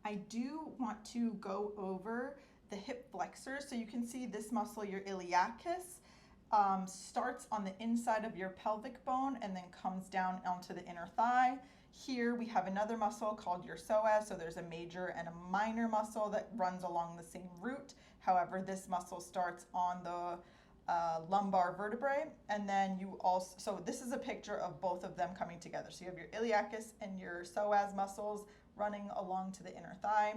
I do want to go over the hip flexors. So you can see this muscle, your iliacus, starts on the inside of your pelvic bone and then comes down onto the inner thigh. Here we have another muscle called your psoas. So there's a major and a minor muscle that runs along the same route. However, this muscle starts on the lumbar vertebrae, and then you also, so this is a picture of both of them coming together. So you have your iliacus and your psoas muscles running along to the inner thigh,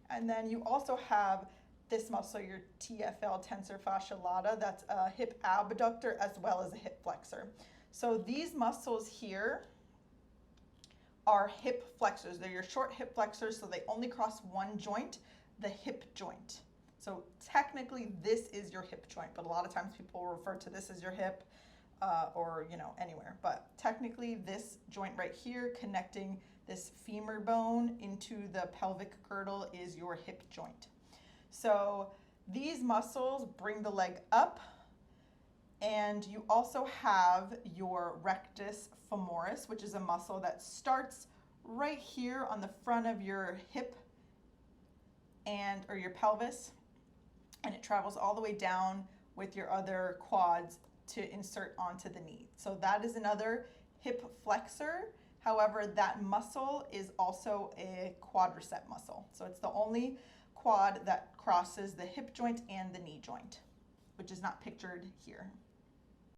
and then you also have this muscle, your TFL, tensor fascia lata, that's a hip abductor as well as a hip flexor. So these muscles here are hip flexors. They're your short hip flexors, so they only cross one joint, the hip joint. So technically this is your hip joint, but a lot of times people refer to this as your hip or anywhere. But technically this joint right here connecting this femur bone into the pelvic girdle is your hip joint. So these muscles bring the leg up, and you also have your rectus femoris, which is a muscle that starts right here on the front of your hip or your pelvis, and it travels all the way down with your other quads to insert onto the knee. So that is another hip flexor. However, that muscle is also a quadricep muscle. So it's the only quad that crosses the hip joint and the knee joint, which is not pictured here.